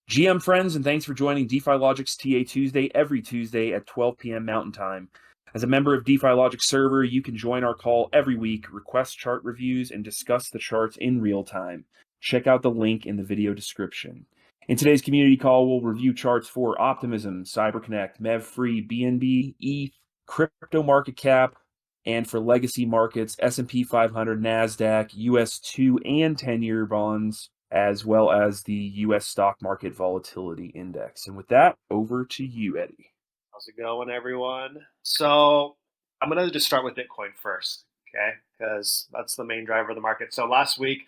GM friends, and thanks for joining DeFi-Logic's TA Tuesday every Tuesday at 12 p.m. Mountain Time. As a member of DeFi-Logic server, you can join our call every week, request chart reviews, and discuss the charts in real time. Check out the link in the video description. In today's community call, we'll review charts for Optimism, Cyberconnect, MEVFree, BNB, ETH, crypto market cap, and for legacy markets, S&P 500, NASDAQ, US2 and 10-year bonds, as well as the U.S. stock market volatility index. And with that, over to you, Eddie. How's it going, everyone? So I'm going to just start with Bitcoin first, okay? Because that's the main driver of the market. So last week,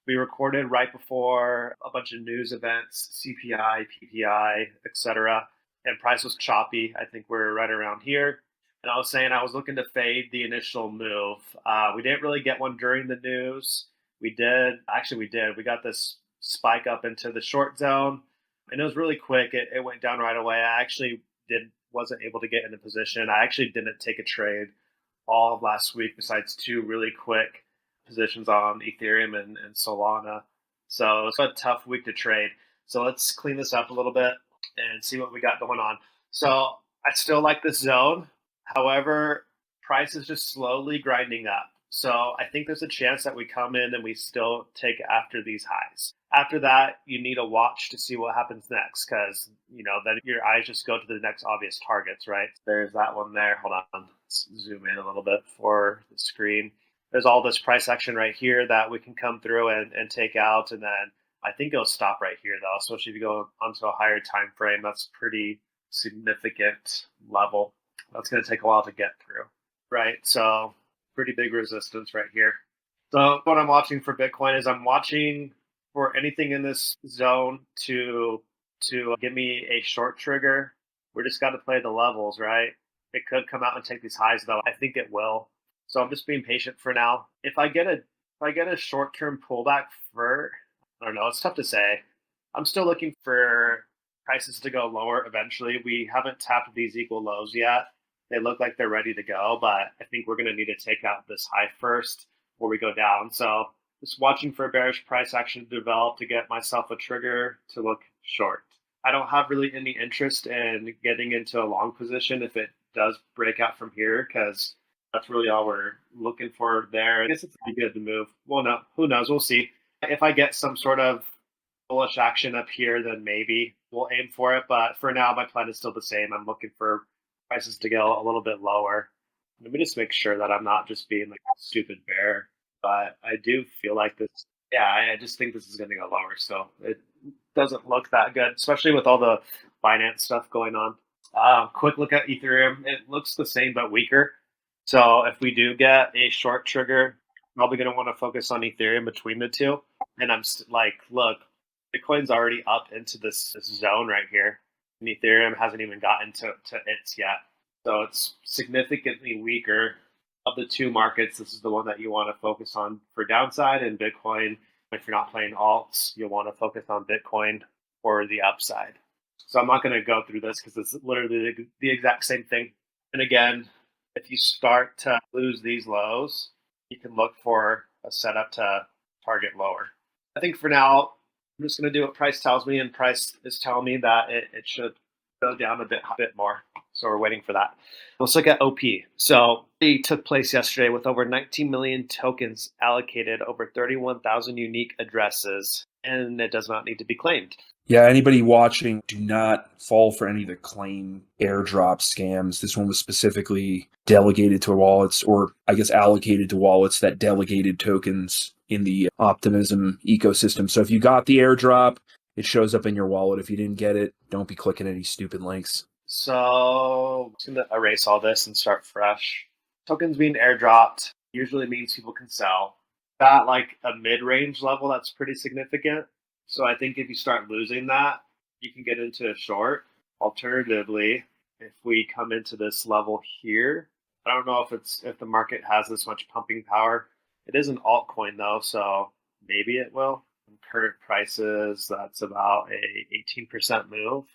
we recorded right before a bunch of news events, CPI, PPI, etc. And price was choppy. I think we're right around here. And I was saying I was looking to fade the initial move. We didn't really get one during the news. We did. We got this spike up into the short zone, and it was really quick. It went down right away. I actually wasn't able to get in a position. I actually didn't take a trade all of last week besides two really quick positions on Ethereum and Solana. So it's a tough week to trade. So let's clean this up a little bit and see what we got going on. So I still like this zone. However, price is just slowly grinding up. So I think there's a chance that we come in and we still take after these highs. After that, you need to watch to see what happens next, because then your eyes just go to the next obvious targets, right? There's that one there. Hold on, let's zoom in a little bit for the screen. There's all this price action right here that we can come through and take out, and then I think it'll stop right here though. Especially if you go onto a higher time frame, that's pretty significant level. That's going to take a while to get through, right? So pretty big resistance right here. So what I'm watching for Bitcoin is I'm watching for anything in this zone to give me a short trigger. We just got to play the levels, right? It could come out and take these highs though. I think it will. So I'm just being patient for now. If I get a short-term pullback I don't know, it's tough to say. I'm still looking for prices to go lower eventually. We haven't tapped these equal lows yet. They look like they're ready to go, but I think we're going to need to take out this high first before we go down. So just watching for a bearish price action to develop to get myself a trigger to look short. I don't have really any interest in getting into a long position if it does break out from here, because that's really all we're looking for there. I guess it's pretty good to move. Well, no, who knows? We'll see. If I get some sort of bullish action up here, then maybe we'll aim for it. But for now, my plan is still the same. I'm looking for prices to go a little bit lower. Let me just make sure that I'm not just being like a stupid bear. But I do feel like this. Yeah, I just think this is going to go lower. So it doesn't look that good, especially with all the Binance stuff going on. Quick look at Ethereum. It looks the same but weaker. So if we do get a short trigger, I'm probably going to want to focus on Ethereum between the two. And I'm look, Bitcoin's already up into this zone right here. And Ethereum hasn't even gotten to its yet. So it's significantly weaker. Of the two markets, this is the one that you want to focus on for downside, and Bitcoin, if you're not playing alts, you'll want to focus on Bitcoin for the upside. So I'm not going to go through this because it's literally the exact same thing. And again, if you start to lose these lows, you can look for a setup to target lower. I think for now, I'm just going to do what price tells me, and price is telling me that it should go down a bit more. So we're waiting for that. Let's look at OP. So it took place yesterday with over 19 million tokens allocated, over 31,000 unique addresses, and it does not need to be claimed. Yeah, anybody watching, do not fall for any of the claim airdrop scams. This one was specifically delegated to wallets, or I guess allocated to wallets that delegated tokens in the Optimism ecosystem. So if you got the airdrop, it shows up in your wallet. If you didn't get it, don't be clicking any stupid links. So I'm just going to erase all this and start fresh. Tokens being airdropped usually means people can sell. At like a mid-range level, that's pretty significant. So I think if you start losing that, you can get into a short. Alternatively, if we come into this level here, I don't know if the market has this much pumping power. It is an altcoin though, so maybe it will. Current prices, that's about a 18% move.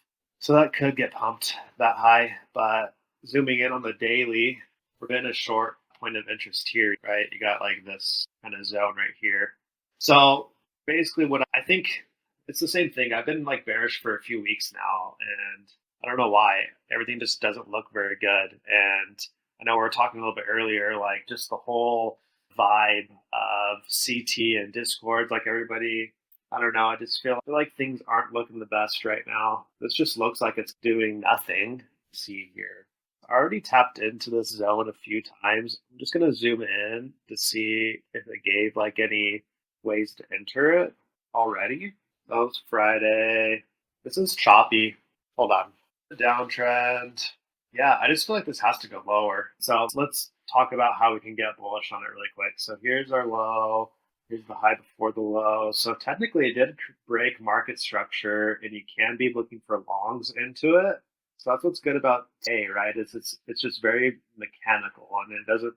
So that could get pumped that high. But zooming in on the daily, we're getting a short point of interest here, right? You got like this kind of zone right here. So basically what I think it's the same thing. I've been like bearish for a few weeks now, and I don't know why. Everything just doesn't look very good. And I know we were talking a little bit earlier, like just the whole vibe of CT and Discord, like everybody, I don't know, I just feel like things aren't looking the best right now. This just looks like it's doing nothing. See here. I already tapped into this zone a few times. I'm just going to zoom in to see if it gave like any ways to enter it already. That was Friday. This is choppy. Hold on. The downtrend. Yeah, I just feel like this has to go lower. So let's talk about how we can get bullish on it really quick. So here's our low. Here's the high before the low. So technically it did break market structure, and you can be looking for longs into it. So that's what's good about A, right? It's just very mechanical, and it doesn't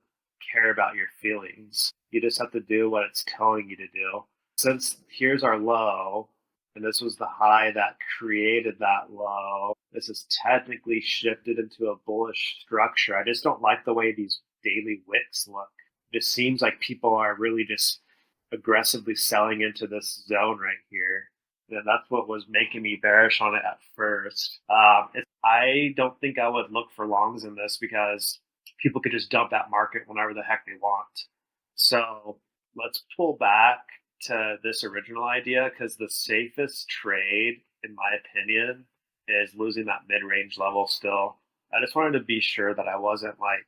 care about your feelings. You just have to do what it's telling you to do. Since here's our low, and this was the high that created that low, this is technically shifted into a bullish structure. I just don't like the way these daily wicks look. It just seems like people are really just aggressively selling into this zone right here. And that's what was making me bearish on it at first. I don't think I would look for longs in this because people could just dump that market whenever the heck they want. So let's pull back to this original idea, because the safest trade, in my opinion, is losing that mid-range level still. I just wanted to be sure that I wasn't like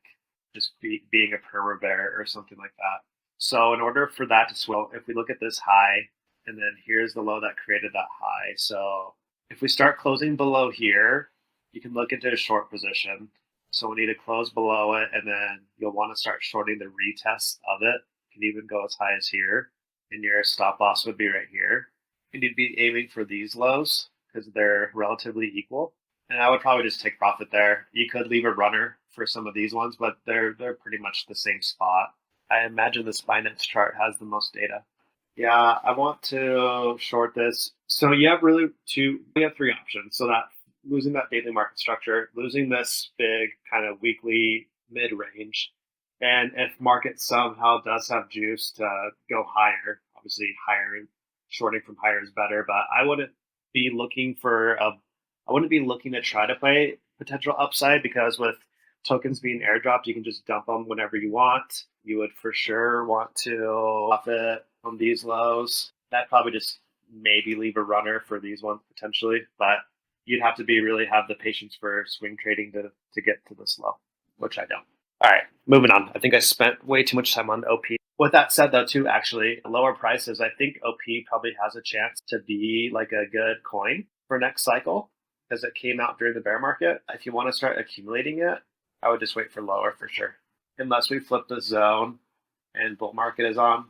just being a perma bear or something like that. So in order for that to swell, if we look at this high, and then here's the low that created that high. So if we start closing below here, you can look into a short position. So we need to close below it, and then you'll want to start shorting the retest of it. You can even go as high as here, and your stop loss would be right here. You need to be aiming for these lows because they're relatively equal. And I would probably just take profit there. You could leave a runner for some of these ones, but they're pretty much the same spot. I imagine this Binance chart has the most data. Yeah, I want to short this. So you have three options. So that losing that daily market structure, losing this big kind of weekly mid-range, and if market somehow does have juice to go higher, obviously higher, shorting from higher is better, but I wouldn't be looking to try to play potential upside, because with tokens being airdropped, you can just dump them whenever you want. You would for sure want to profit on these lows. That probably just maybe leave a runner for these ones potentially, but you'd have to really have the patience for swing trading to get to this low, which I don't. All right, moving on. I think I spent way too much time on OP. With that said, though, too, actually, lower prices, I think OP probably has a chance to be like a good coin for next cycle, because it came out during the bear market. If you want to start accumulating it, I would just wait for lower for sure, unless we flip the zone and bull market is on,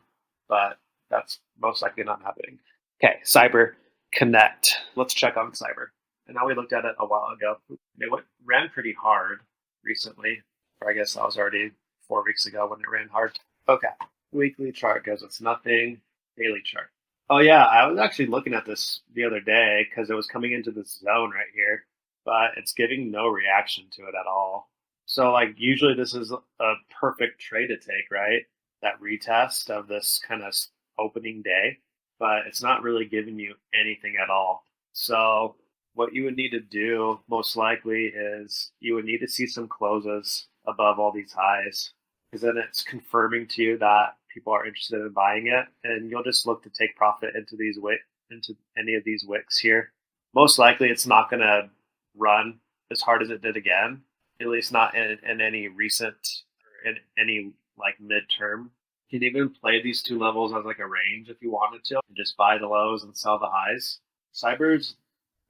but that's most likely not happening. Okay, Cyberconnect. Let's check on Cyber. And now we looked at it a while ago. They ran pretty hard recently, or I guess that was already 4 weeks ago when it ran hard. Okay, weekly chart goes, it's nothing. Daily chart. Oh yeah, I was actually looking at this the other day because it was coming into this zone right here, but it's giving no reaction to it at all. So like usually this is a perfect trade to take, right? That retest of this kind of opening day, but it's not really giving you anything at all. So what you would need to do most likely is you would need to see some closes above all these highs, because then it's confirming to you that people are interested in buying it, and you'll just look to take profit into any of these wicks here. Most likely it's not going to run as hard as it did again, at least not in any recent or in any like midterm. You can even play these two levels as like a range if you wanted to, and just buy the lows and sell the highs. Cyber's,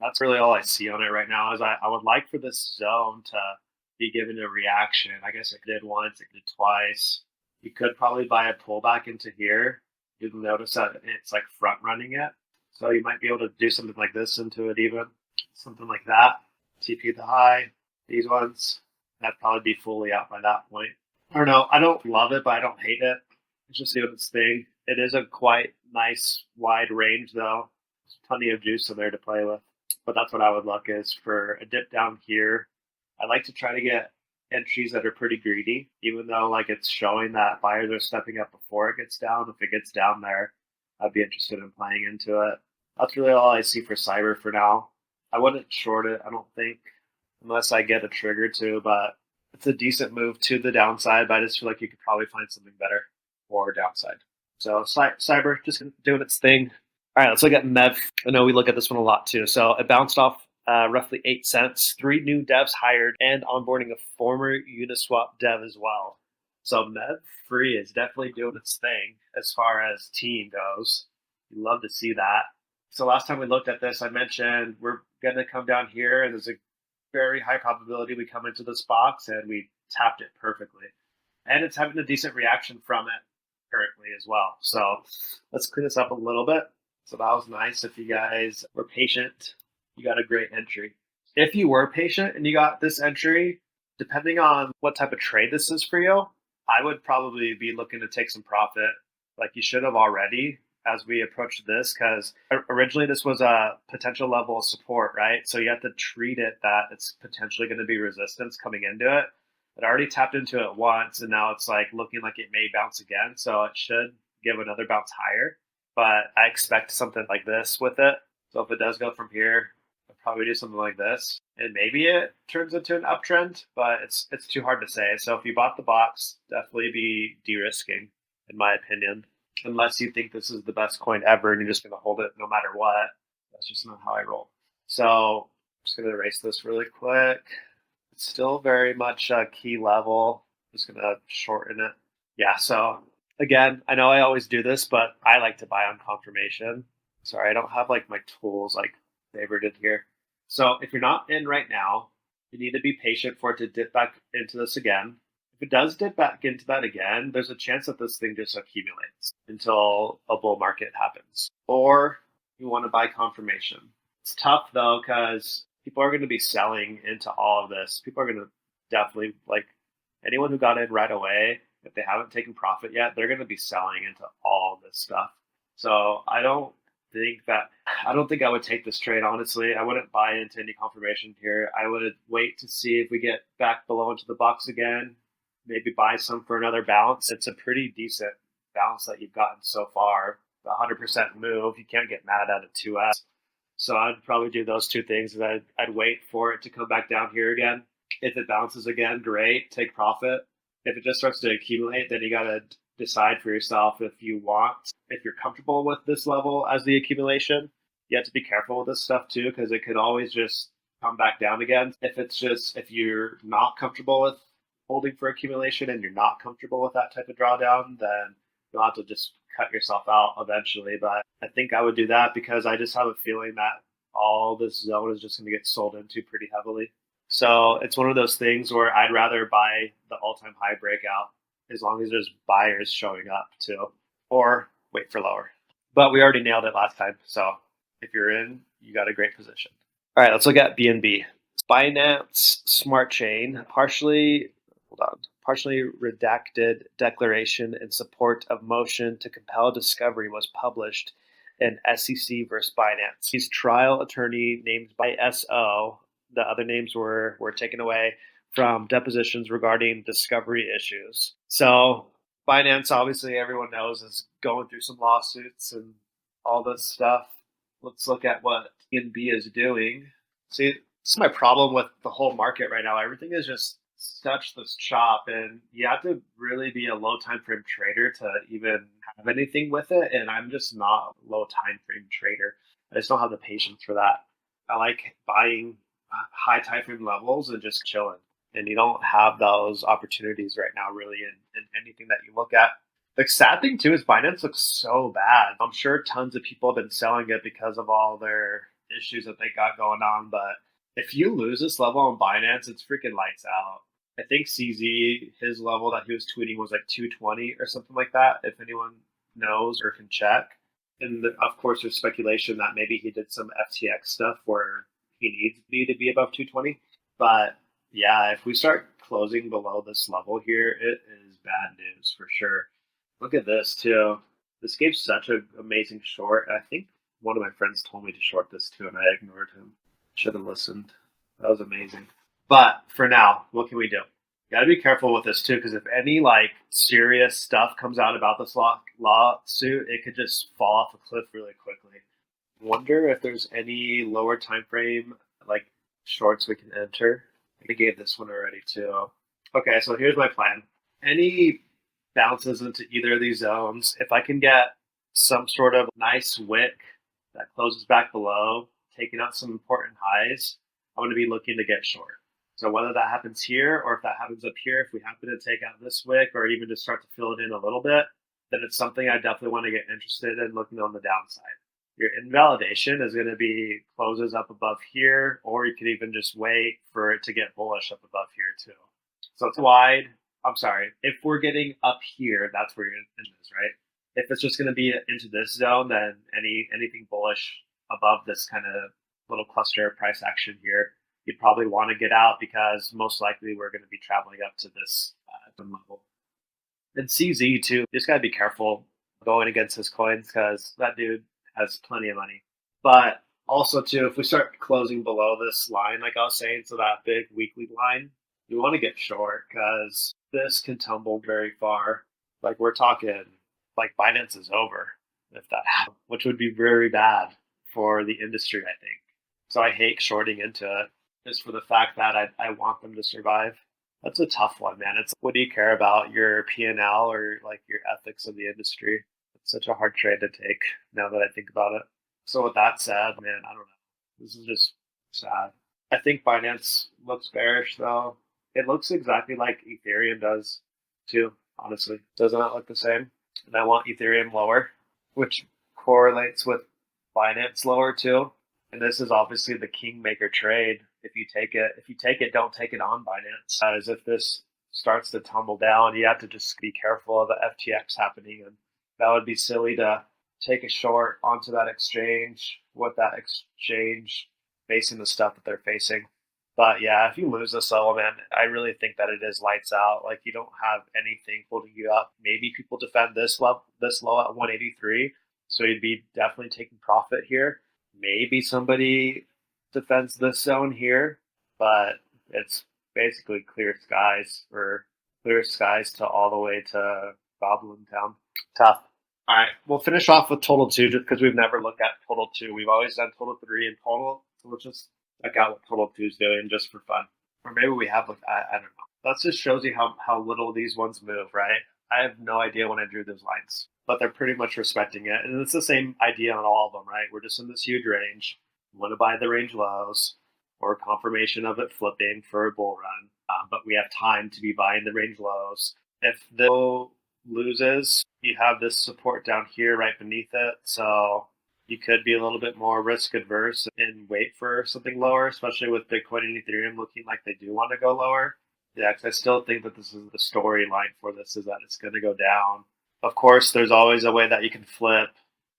that's really all I see on it right now. Is I would like for this zone to be given a reaction. I guess it did once, it did twice. You could probably buy a pullback into here. You'll notice that it's like front running it. So you might be able to do something like this into it, even something like that. TP the high, these ones. That'd probably be fully out by that point. I don't know. I don't love it, but I don't hate it. It's just doing its thing. It is a quite nice wide range, though. There's plenty of juice in there to play with. but that's what I would look is for a dip down here. I like to try to get entries that are pretty greedy, even though like it's showing that buyers are stepping up before it gets down. If it gets down there, I'd be interested in playing into it. That's really all I see for Cyber for now. I wouldn't short it, I don't think, unless I get a trigger to, but it's a decent move to the downside, but I just feel like you could probably find something better or downside. So Cyber just doing its thing. All right, let's look at MEV. I know we look at this one a lot too. So it bounced off roughly 8 cents, 3 new devs hired, and onboarding a former Uniswap dev as well. So MEVFree is definitely doing its thing as far as team goes. You love to see that. So last time we looked at this, I mentioned we're going to come down here, and there's a very high probability we come into this box, and we tapped it perfectly. And it's having a decent reaction from it currently as well. So let's clean this up a little bit. So that was nice. If you guys were patient, you got a great entry. If you were patient and you got this entry, depending on what type of trade this is for you, I would probably be looking to take some profit like you should have already as we approach this, because originally this was a potential level of support, right? So you have to treat it that it's potentially going to be resistance coming into it. It already tapped into it once, and now it's like looking like it may bounce again. So it should give another bounce higher, but I expect something like this with it. So if it does go from here, I'll probably do something like this, and maybe it turns into an uptrend, but it's too hard to say. So if you bought the box, definitely be de-risking, in my opinion, unless you think this is the best coin ever and you're just going to hold it no matter what. That's just not how I roll. So I'm just going to erase this really quick. It's still very much a key level. I'm just going to shorten it. Yeah, so again, I know I always do this, but I like to buy on confirmation. Sorry, I don't have like my tools like favorited here. So if you're not in right now, you need to be patient for it to dip back into this again. If it does dip back into that again, there's a chance that this thing just accumulates until a bull market happens. Or you want to buy confirmation. It's tough though, because people are going to be selling into all of this. People are going to definitely, like anyone who got in right away, if they haven't taken profit yet, they're going to be selling into all this stuff. So I don't think I would take this trade, honestly. I wouldn't buy into any confirmation here. I would wait to see if we get back below into the box again, maybe buy some for another bounce. It's a pretty decent bounce that you've gotten so far. The 100% move, you can't get mad at a 2x. So I'd probably do those two things. I'd wait for it to come back down here again. If it bounces again, great, take profit. If it just starts to accumulate, then you got to decide for yourself if you're comfortable with this level as the accumulation. You have to be careful with this stuff too, because it could always just come back down again. If you're not comfortable with holding for accumulation and you're not comfortable with that type of drawdown, then you'll have to just cut yourself out eventually. But I think I would do that because I just have a feeling that all this zone is just going to get sold into pretty heavily. So it's one of those things where I'd rather buy the all-time high breakout as long as there's buyers showing up too, or wait for lower. But we already nailed it last time. So if you're in, you got a great position. All right, let's look at BNB. Binance Smart Chain partially redacted declaration in support of motion to compel discovery was published in SEC versus Binance. His trial attorney named by SO, the other names were taken away from depositions regarding discovery issues. So Binance, obviously everyone knows, is going through some lawsuits and all this stuff. Let's look at what BNB is doing. See, this is my problem with the whole market right now. Everything is just such this chop, and you have to really be a low time frame trader to even have anything with it. And I'm just not a low time frame trader. I just don't have the patience for that. I like buying high time frame levels and just chilling. And you don't have those opportunities right now, really, in anything that you look at. The sad thing too is Binance looks so bad. I'm sure tons of people have been selling it because of all their issues that they got going on. But if you lose this level on Binance, it's freaking lights out. I think CZ, his level that he was tweeting was like 220 or something like that, if anyone knows or can check. And of course, there's speculation that maybe he did some FTX stuff where he needs to be above 220. But yeah, if we start closing below this level here, it is bad news for sure. Look at this too. This gave such an amazing short. I think one of my friends told me to short this too, and I ignored him. Should have listened. That was amazing. But for now, what can we do? Got to be careful with this too, because if any like serious stuff comes out about this lawsuit, it could just fall off a cliff really quickly. Wonder if there's any lower time frame like shorts we can enter. I gave this one already too. Okay, so here's my plan. Any bounces into either of these zones, if I can get some sort of nice wick that closes back below, taking out some important highs, I'm going to be looking to get short. So whether that happens here or if that happens up here, if we happen to take out this wick or even just start to fill it in a little bit, then it's something I definitely want to get interested in looking on the downside. Your invalidation is going to be closes up above here, or you could even just wait for it to get bullish up above here too. So it's wide. I'm sorry. If we're getting up here, that's where your intention is, right? If it's just going to be into this zone, then anything bullish above this kind of little cluster price action here, you'd probably want to get out because most likely we're going to be traveling up to this level. And CZ too, you just got to be careful going against his coins because that dude has plenty of money. But also too, if we start closing below this line, like I was saying, so that big weekly line, you want to get short because this can tumble very far. Like we're talking, like Binance is over if that happens, which would be very bad for the industry, I think. So I hate shorting into it just for the fact that I want them to survive. That's a tough one, man. It's what do you care about, your P&L or like your ethics of the industry? It's such a hard trade to take now that I think about it. So with that said, man, I don't know. This is just sad. I think Binance looks bearish though. It looks exactly like Ethereum does too, honestly. Does not look the same. And I want Ethereum lower, which correlates with Binance lower too. And this is obviously the kingmaker trade. If you take it, don't take it on Binance. As if this starts to tumble down, you have to just be careful of the FTX happening. And that would be silly to take a short onto that exchange with that exchange facing the stuff that they're facing. But yeah, if you lose this level, man, I really think that it is lights out. Like you don't have anything holding you up. Maybe people defend this low at 183, so you'd be definitely taking profit here. Maybe somebody defends this zone here, but it's basically clear skies to all the way to Goblin Town. Tough. All right, we'll finish off with total 2 just because we've never looked at total 2. We've always done total 3 and total. So let's just check out what total 2 is doing just for fun. Or maybe we have, I don't know. That just shows you how little these ones move, right? I have no idea when I drew those lines, but they're pretty much respecting it. And it's the same idea on all of them, right? We're just in this huge range. We want to buy the range lows or confirmation of it flipping for a bull run. But we have time to be buying the range lows. If the low loses, you have this support down here right beneath it. So you could be a little bit more risk adverse and wait for something lower, especially with Bitcoin and Ethereum looking like they do want to go lower. Yeah, because I still think that this is the storyline for this, is that it's going to go down. Of course, there's always a way that you can flip,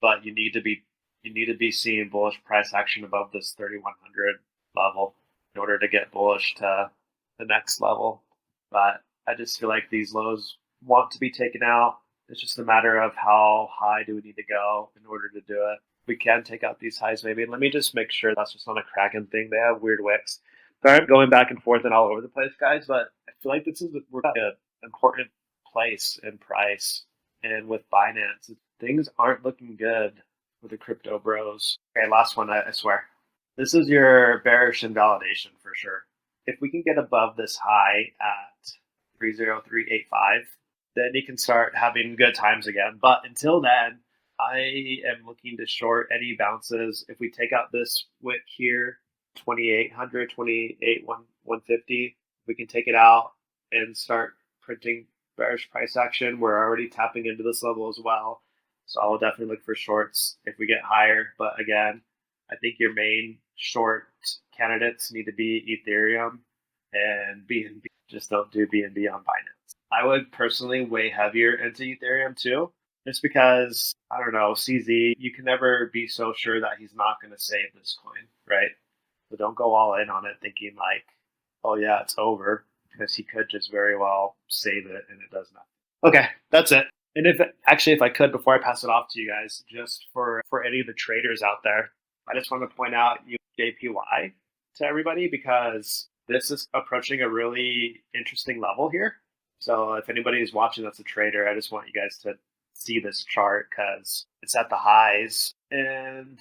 but you need to be seeing bullish price action above this 3,100 level in order to get bullish to the next level. But I just feel like these lows want to be taken out. It's just a matter of how high do we need to go in order to do it. We can take out these highs maybe. Let me just make sure that's just not a Kraken thing. They have weird wicks. Sorry, I'm going back and forth and all over the place, guys, but I feel like we're at an important place in price. And with Binance, things aren't looking good for the crypto bros. Okay, last one, I swear. This is your bearish invalidation for sure. If we can get above this high at 30385, then you can start having good times again. But until then, I am looking to short any bounces. If we take out this wick here, 2800, 150, we can take it out and start printing bearish price action. We're already tapping into this level as well. So I'll definitely look for shorts if we get higher. But again, I think your main short candidates need to be Ethereum and BNB. Just don't do BNB on Binance. I would personally weigh heavier into Ethereum too, just because, I don't know, CZ, you can never be so sure that he's not going to save this coin, right? So don't go all in on it thinking like, oh yeah, it's over, because he could just very well save it and it does nothing. Okay, that's it. And if I could, before I pass it off to you guys, just for any of the traders out there, I just want to point out JPY. to everybody because this is approaching a really interesting level here. So if anybody is watching that's a trader, I just want you guys to see this chart because it's at the highs and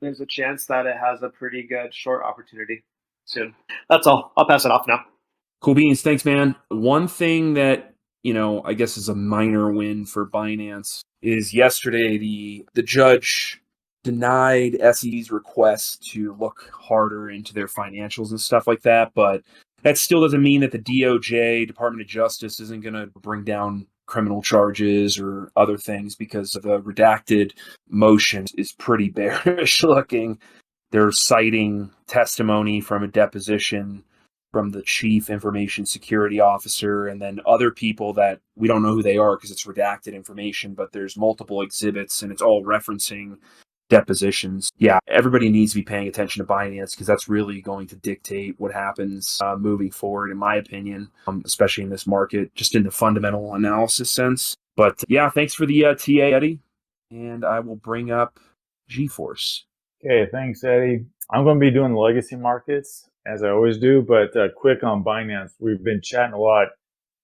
there's a chance that it has a pretty good short opportunity soon. That's all. I'll pass it off now. Cool beans. Thanks, man. One thing that, I guess is a minor win for Binance is yesterday the judge denied SEC's request to look harder into their financials and stuff like that. But that still doesn't mean that the DOJ, Department of Justice, isn't going to bring down criminal charges or other things because the redacted motion is pretty bearish looking. They're citing testimony from a deposition from the chief information security officer and then other people that we don't know who they are because it's redacted information, but there's multiple exhibits and it's all referencing depositions. Yeah, everybody needs to be paying attention to Binance because that's really going to dictate what happens moving forward, in my opinion, especially in this market, just in the fundamental analysis sense. But yeah, thanks for the TA, Eddie. And I will bring up GForce. Okay, thanks, Eddie. I'm going to be doing the legacy markets, as I always do, but quick on Binance. We've been chatting a lot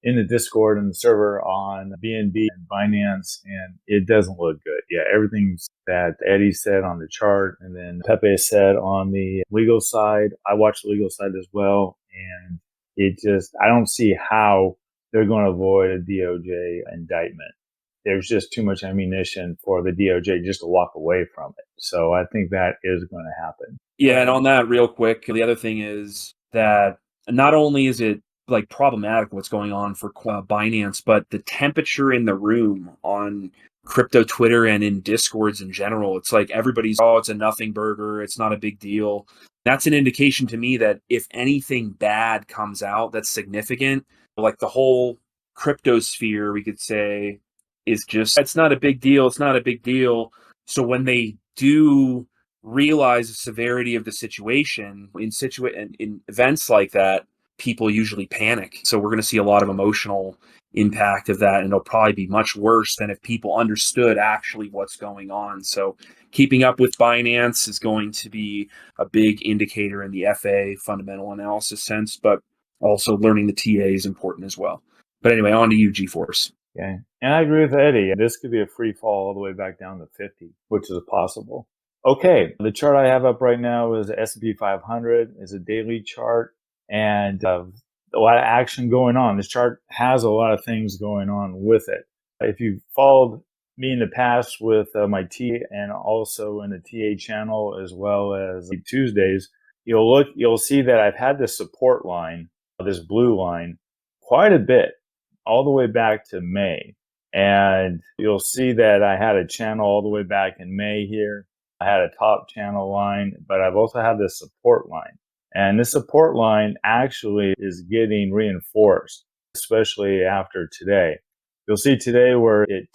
in the Discord and the server on BNB and Binance, and it doesn't look good. Yeah, everything's that Eddie said on the chart, and then Pepe said on the legal side. I watched the legal side as well, and I don't see how they're going to avoid a DOJ indictment. There's just too much ammunition for the DOJ just to walk away from it. So I think that is going to happen. Yeah, and on that real quick, the other thing is that not only is it like problematic what's going on for Binance, but the temperature in the room on crypto Twitter and in Discords in general, it's like everybody's, it's a nothing burger, it's not a big deal. That's an indication to me that if anything bad comes out that's significant, like the whole crypto sphere, we could say, is just, it's not a big deal, it's not a big deal. So when they do realize the severity of the situation in events like that, people usually panic. So we're going to see a lot of emotional impact of that, and it'll probably be much worse than if people understood actually what's going on. So keeping up with Binance is going to be a big indicator in the FA fundamental analysis sense, but also learning the TA is important as well. But anyway, on to you, GForce. Okay. And I agree with Eddie. This could be a free fall all the way back down to 50, which is possible. Okay. The chart I have up right now is S&P 500. It's a daily chart and a lot of action going on. This chart has a lot of things going on with it. If you followed me in the past with my T and also in the TA channel as well as Tuesdays, you'll see that I've had this support line, this blue line, quite a bit, all the way back to May. And you'll see that I had a channel all the way back in May here. I had a top channel line, but I've also had this support line. And this support line actually is getting reinforced, especially after today. You'll see today where it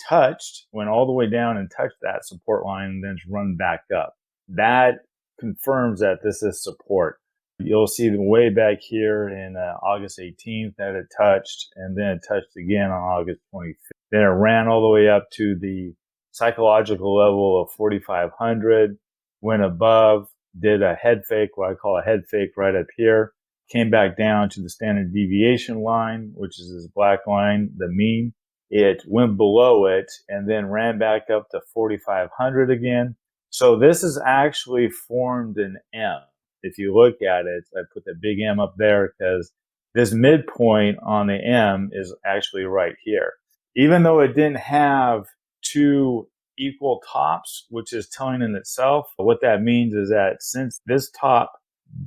went all the way down and touched that support line and then it's run back up. That confirms that this is support. You'll see the way back here in August 18th that it touched, and then it touched again on August 25th. Then it ran all the way up to the psychological level of 4,500, went above, did a head fake, what I call a head fake right up here, came back down to the standard deviation line, which is this black line, the mean. It went below it and then ran back up to 4,500 again. So this is actually formed an M. If you look at it, I put the big M up there because this midpoint on the M is actually right here. Even though it didn't have two equal tops, which is telling in itself, what that means is that since this top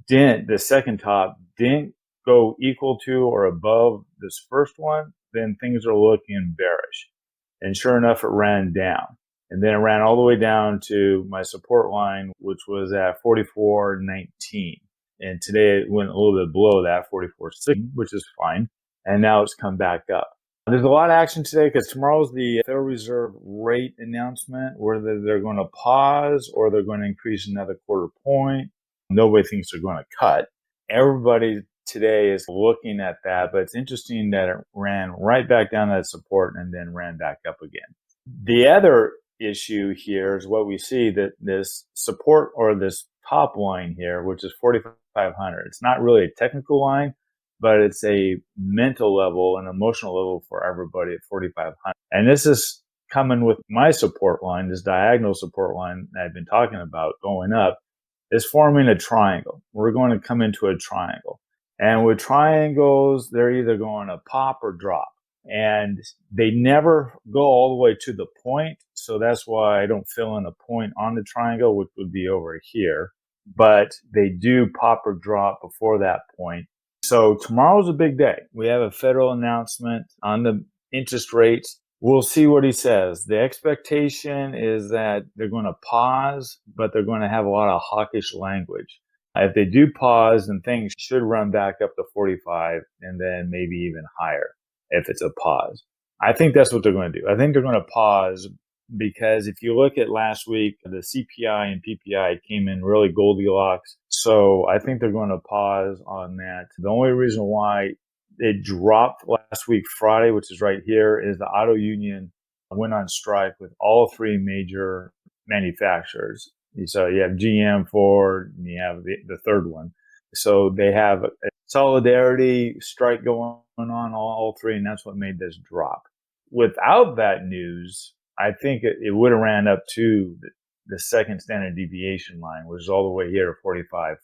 the second top didn't go equal to or above this first one, then things are looking bearish. And sure enough, it ran down. And then it ran all the way down to my support line, which was at 44.19. And today it went a little bit below that, 44.6, which is fine. And now it's come back up. There's a lot of action today because tomorrow's the Federal Reserve rate announcement, whether they're going to pause or they're going to increase another quarter point. Nobody thinks they're going to cut. Everybody today is looking at that, but it's interesting that it ran right back down to that support and then ran back up again. The other issue here is what we see, that this support or this top line here, which is 4,500. It's not really a technical line, but it's a mental level and emotional level for everybody at 4,500. And this is coming with my support line, this diagonal support line that I've been talking about going up, is forming a triangle. We're going to come into a triangle. And with triangles, they're either going to pop or drop. And they never go all the way to the point. So that's why I don't fill in a point on the triangle, which would be over here. But they do pop or drop before that point. So tomorrow's a big day. We have a federal announcement on the interest rates. We'll see what he says. The expectation is that they're going to pause, but they're going to have a lot of hawkish language. If they do pause, then things should run back up to 45 and then maybe even higher if it's a pause. I think that's what they're going to do. I think they're going to pause because if you look at last week, the CPI and PPI came in really Goldilocks. So I think they're going to pause on that. The only reason why it dropped last week, Friday, which is right here, is the auto union went on strike with all three major manufacturers. So you have GM, Ford, and you have the third one. So they have a solidarity strike going on, all three, and that's what made this drop. Without that news, I think it would have ran up to the second standard deviation line, which is all the way here to 45.40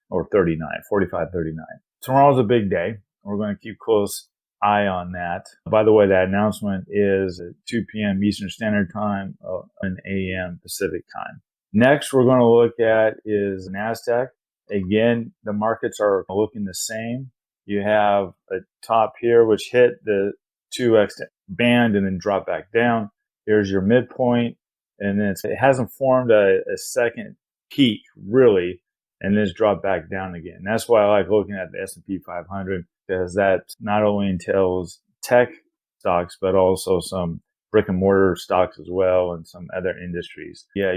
or 39, 45.39. Tomorrow's a big day. We're going to keep close eye on that. By the way, that announcement is at 2 p.m. Eastern Standard Time, 1 a.m. Pacific Time. Next, we're going to look at is NASDAQ. Again, the markets are looking the same. You have a top here, which hit the 2x band and then dropped back down. Here's your midpoint. And then it hasn't formed a second peak, really, and then it's dropped back down again. That's why I like looking at the S&P 500, because that not only entails tech stocks, but also some brick and mortar stocks as well and some other industries. Yeah,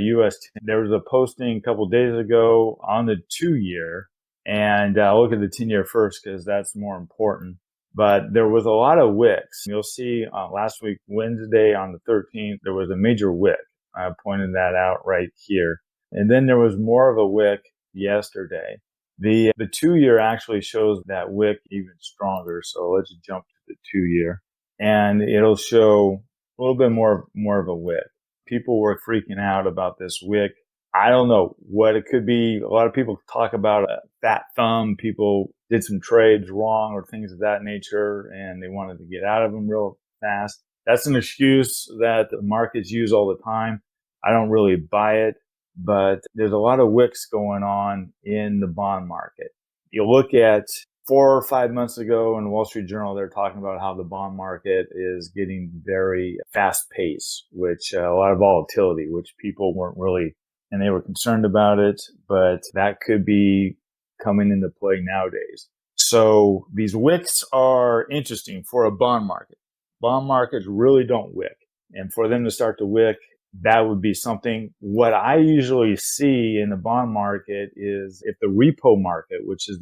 there was a posting a couple of days ago on the 2-year, and I'll look at the 10-year first because that's more important. But there was a lot of wicks. You'll see last week, Wednesday on the 13th, there was a major wick. I pointed that out right here. And then there was more of a wick yesterday. The 2-year actually shows that wick even stronger. So let's jump to the 2-year. And it'll show a little bit more of a wick. People were freaking out about this wick. I don't know what it could be. A lot of people talk about a fat thumb. People did some trades wrong or things of that nature, and they wanted to get out of them real fast. That's an excuse that the markets use all the time. I don't really buy it, but there's a lot of wicks going on in the bond market. You look at 4 or 5 months ago in the Wall Street Journal, they're talking about how the bond market is getting very fast paced, which a lot of volatility, which people weren't really, and they were concerned about it, but that could be coming into play nowadays. So these wicks are interesting for a bond market. Bond markets really don't wick. And for them to start to wick, that would be something. What I usually see in the bond market is if the repo market, which is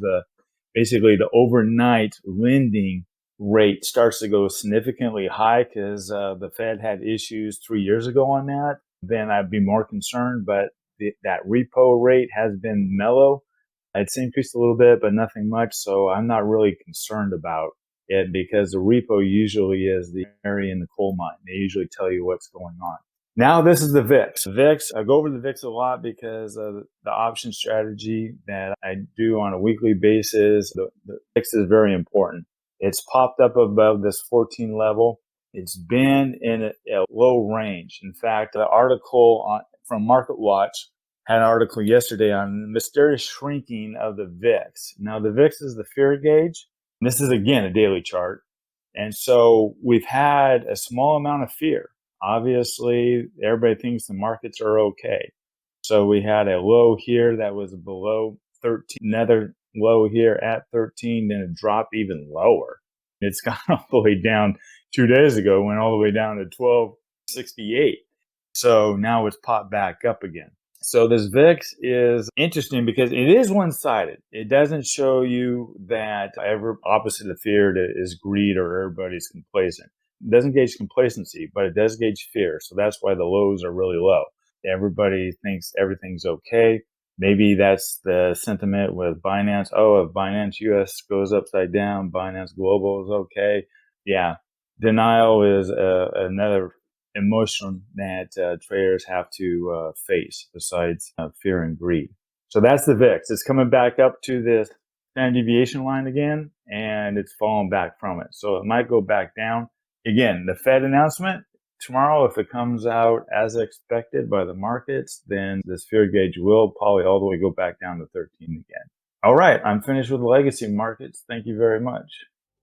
basically the overnight lending rate, starts to go significantly high because the Fed had issues 3 years ago on that, then I'd be more concerned. But that repo rate has been mellow. It's increased a little bit, but nothing much. So I'm not really concerned about it because the repo usually is the area in the coal mine. They usually tell you what's going on. Now this is the VIX. I go over the VIX a lot because of the option strategy that I do on a weekly basis. The VIX is very important. It's popped up above this 14 level. It's been in a low range. In fact, the article from MarketWatch had an article yesterday on the mysterious shrinking of the VIX. Now the VIX is the fear gauge. This is, again, a daily chart. And so we've had a small amount of fear. Obviously, everybody thinks the markets are okay. So we had a low here that was below 13, another low here at 13, then it dropped even lower. It's gone all the way down 2 days ago, went all the way down to 1268. So now it's popped back up again. So this VIX is interesting because it is one-sided. It doesn't show you that opposite of fear is greed or everybody's complacent. It doesn't gauge complacency, but it does gauge fear. So that's why the lows are really low. Everybody thinks everything's okay. Maybe that's the sentiment with Binance. Oh, if Binance US goes upside down, Binance Global is okay. Yeah, denial is another emotion that traders have to face besides fear and greed. So that's the VIX. It's coming back up to this standard deviation line again, and it's falling back from it. So it might go back down. Again, the Fed announcement tomorrow, if it comes out as expected by the markets, then this fear gauge will probably all the way go back down to 13 again. All right, I'm finished with the legacy markets. Thank you very much.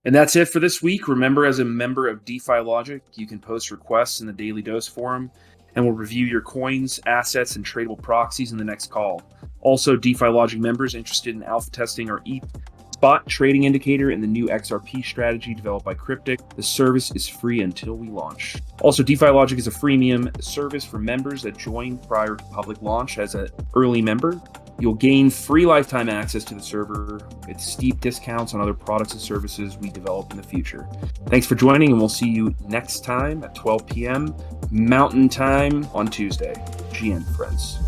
And that's it for this week. Remember, as a member of DeFi-Logic, you can post requests in the Daily Dose forum, and we'll review your coins, assets, and tradable proxies in the next call. Also, DeFi-Logic members interested in alpha testing our ETH spot trading indicator and the new XRP strategy developed by Cryptic. The service is free until we launch. Also, DeFi-Logic is a freemium service for members that join prior to public launch as an early member. You'll gain free lifetime access to the server with steep discounts on other products and services we develop in the future. Thanks for joining, and we'll see you next time at 12 p.m. Mountain Time on Tuesday. GN, friends.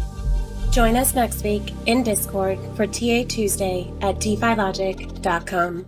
Join us next week in Discord for TA Tuesday at DeFiLogic.com.